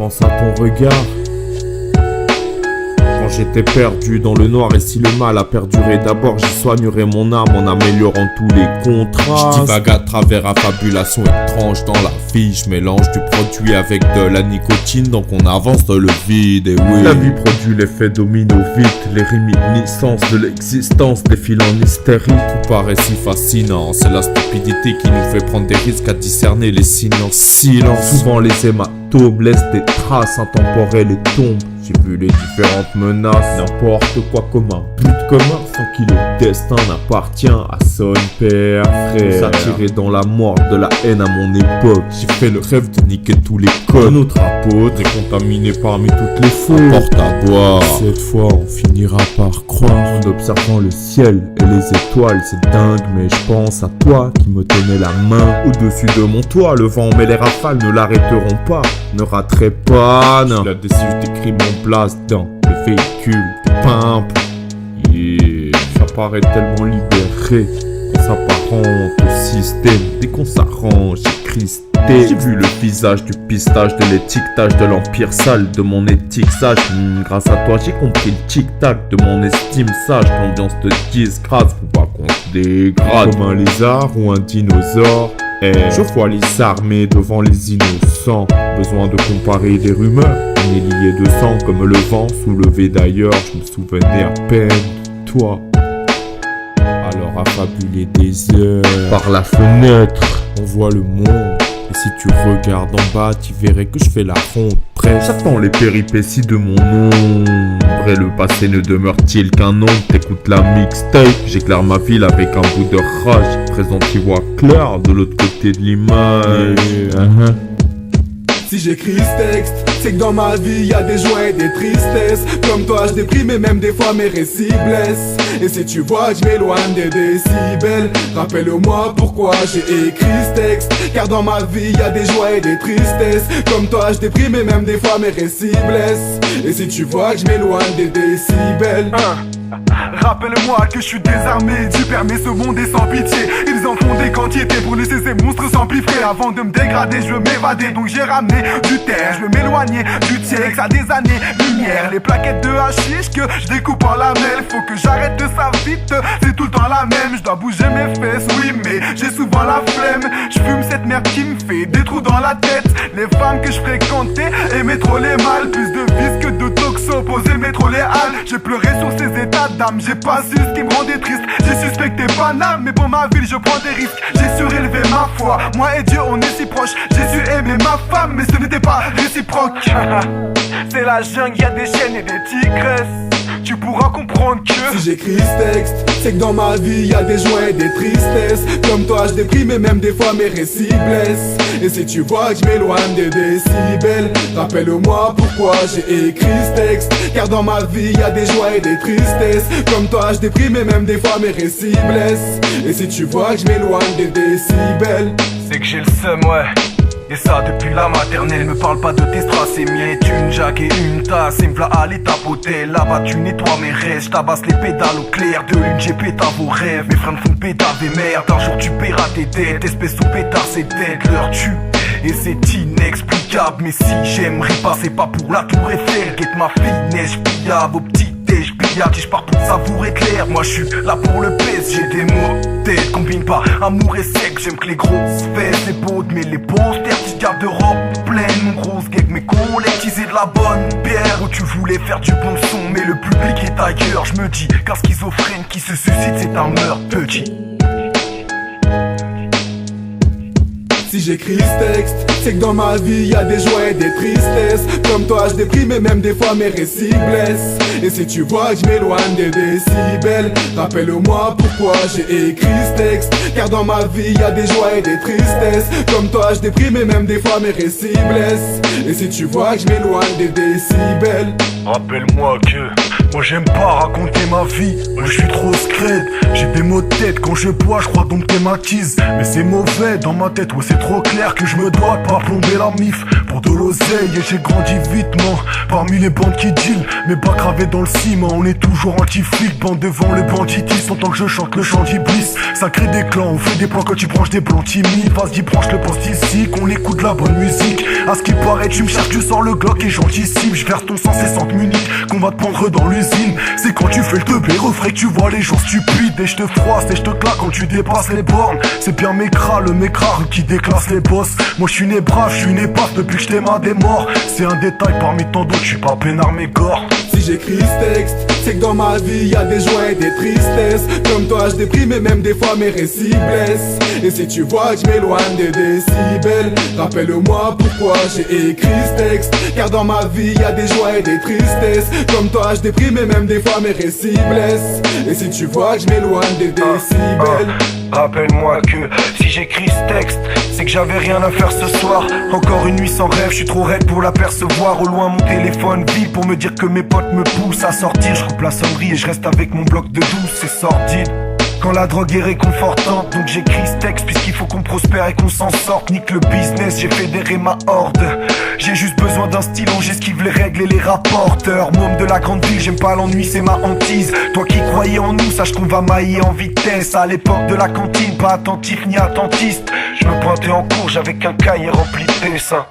pense à ton regard. Quand j'étais perdu dans le noir et si le mal a perduré, d'abord j'y soignerai mon âme en améliorant tous les contrastes. Je divague à travers affabulations étranges dans la vie. Je mélange du produit avec de la nicotine, donc on avance dans le vide. Et oui, la vie produit l'effet domino vite. Les réminiscences de l'existence défilent en hystérie. Tout paraît si fascinant, c'est la stupidité qui nous fait prendre des risques à discerner les signes en silence. Souvent les hématomes laissent des traces intemporelles et tombent. J'ai vu les différentes menaces, n'importe quoi comme un but commun, sans qui le destin n'appartient à son père, frère. S'attirer dans la mort de la haine à mon époque. J'ai fait le rêve de niquer tous les codes. Notre apôtre est contaminé parmi toutes les fautes. Porte à boire. Cette fois on finira par croire. En observant le ciel et les étoiles, c'est dingue, mais je pense à toi qui me tenais la main. Au-dessus de mon toit, le vent mais les rafales ne l'arrêteront pas. Ne raterai pas, non. Là-dessus j'écris mon place dans le véhicule de pimp. Yeah. J'apparais tellement libéré qu'on s'apparente au système. Dès qu'on s'arrange, j'ai cristé. J'ai vu le visage du pistage, de l'étiquetage de l'empire sale, de mon éthique sage. Grâce à toi j'ai compris le tic-tac de mon estime sage. L'ambiance de disgrâce, faut pas qu'on se dégrade. Comme un lézard ou un dinosaure. Je vois les armées devant les innocents. Besoin de comparer des rumeurs. On est lié de sang comme le vent soulevé d'ailleurs. Je me souvenais à peine de toi. Alors affabulé des heures. Par la fenêtre, on voit le monde. Et si tu regardes en bas, tu verrais que je fais la ronde. Bref, j'attends les péripéties de mon ombre. Et le passé ne demeure-t-il qu'un ombre. T'écoutes la mixtape, j'éclaire ma ville avec un bout de rage. Présent qui voit clair de l'autre côté de l'image. Si j'écris ce texte, c'est que dans ma vie y a des joies et des tristesses. Comme toi je déprime et même des fois mes récits blessent. Et si tu vois que je m'éloigne des décibels, rappelle-moi pourquoi j'ai écrit ce texte. Car dans ma vie y a des joies et des tristesses. Comme toi je déprime et même des fois mes récits blessent. Et si tu vois que je m'éloigne des décibels, rappelle-moi que je suis désarmé, Dieu permet ce monde est sans pitié. Ils en font des quantités pour laisser ces monstres s'empiffrer. Avant de me dégrader, je veux m'évader, donc j'ai ramené du terre. Je veux m'éloigner du tiex à des années lumière. Les plaquettes de hashish que je découpe en lamelles. Faut que j'arrête de ça vite, c'est tout le temps la même. Je dois bouger mes fesses, oui mais j'ai souvent la flemme. Je fume cette merde qui me fait des trous dans la tête. Les femmes que je fréquentais aimaient trop les mâles. Plus de vis que de toxo, poser mes trop les halles. J'ai pleuré sur ces états d'âme, j'ai pas su ce qui me rendait triste. J'ai suspecté banal, mais pour ma ville je prends des risques. J'ai surélevé ma foi, moi et Dieu on est si proches. J'ai su aimer ma femme, mais ce n'était pas réciproque. C'est la jungle, y'a des chiennes et des tigresses. Tu pourras comprendre que si j'écris ce texte, c'est que dans ma vie y a des joies et des tristesses. Comme toi je déprime et même des fois mes récits blessent. Et si tu vois que je m'éloigne des décibels, rappelle-moi pourquoi j'ai écrit ce texte. Car dans ma vie y a des joies et des tristesses. Comme toi je déprime et même des fois mes récits blessent. Et si tu vois que je m'éloigne des décibels, c'est que j'ai le seum, ouais. Et ça depuis la maternelle, me parle pas de tes strass et miettes. Une jack et une tasse, et me v'là aller tapoter. Là-bas tu nettoies mes restes, j'tabasse les pédales au clair. De lune j'ai pétard vos rêves, mes frères me font pétard des merdes. Un jour tu paieras tes dettes, espèce sous pétard c'est dead. L'heure tue, et c'est inexplicable. Mais si j'aimerais pas, c'est pas pour la tour Eiffel. Guette ma finesse, j'pillable au petit déj, billard. Si j'pars pour savourer clair, moi j'suis là pour le pèse. J'ai des mots tête, combine pas amour et sexe. J'aime que les grosses fesses, les beaux mais les posters. Petite garde de robe pleine, mon grosse gag, mes collègues teaser de la bonne bière. Où tu voulais faire du bon son, mais le public est ailleurs. Je me dis qu'un schizophrène qui se suicide c'est un meurtre petit. Si j'écris ce texte, c'est que dans ma vie y a des joies et des tristesses. Comme toi je déprime et même des fois mes récits blessent. Et si tu vois que je m'éloigne des décibels, rappelle-moi pourquoi j'ai écrit ce texte. Car dans ma vie y a des joies et des tristesses. Comme toi je déprime et même des fois mes récits blessent. Et si tu vois que je m'éloigne des décibels, rappelle-moi que moi j'aime pas raconter ma vie. Moi je suis trop scred. J'ai des maux de tête quand je bois, je crois dompter ma tease. Mais c'est mauvais dans ma tête, ouais c'est trop clair que je me dois de pas plomber la mif. pour de l'oseille. Et j'ai grandi vitement parmi les bandes qui deal. Mes bas gravés dans le ciment, on est toujours anti-flic. Bande devant le banditisme, en tant que je chante le chant d'Iblis. Ça crée des clans, on fait des plans quand tu branches des blancs timides. Vas-y branche le poste ici, qu'on écoute la bonne musique. À ce qui paraît tu me cherches, tu sors le Glock et j'anticipe. Je verse ton sang, c'est 100 minutes qu'on va te prendre dans l'usine. C'est quand tu fais le teubé refrais que tu vois les gens stupides. Et je te froisse et je te claque quand tu dépasses les bornes. C'est bien Mécra, le Mécra qui déclasse les boss. Moi je suis né brave, je suis né paf depuis que je t'aime à des morts. C'est un détail parmi tant d'autres, je suis pas peinard mais gore. Si j'écris ce texte, c'est que dans ma vie y a des joies et des tristesses. Comme toi je déprime et même des fois mes récits blessent. Et si tu vois que je m'éloigne des décibels, rappelle-moi pourquoi j'ai écrit ce texte. Car dans ma vie y a des joies et des tristesses. Comme toi je déprime et même des fois mes récits blessent. Et si tu vois que je m'éloigne des décibels, rappelle-moi que si j'écris ce texte, c'est que j'avais rien à faire ce soir. Encore une nuit sans rêve, je suis trop raide pour l'apercevoir. Au loin mon téléphone vibre pour me dire que mes potes me poussent à sortir. Je coupe la sonnerie et je reste avec mon bloc de douce, c'est sordide. Quand la drogue est réconfortante, donc j'écris ce texte puisqu'il faut qu'on prospère et qu'on s'en sorte. Nique le business, j'ai fédéré ma horde. J'ai juste besoin d'un stylo, j'esquive les règles et les rapporteurs. Môme de la grande ville, j'aime pas l'ennui, c'est ma hantise. Toi qui croyais en nous, sache qu'on va mailler en vitesse. À l'époque de la cantine, pas attentif ni attentiste. Je me pointais en cours, j'avais qu'un cahier rempli de dessins.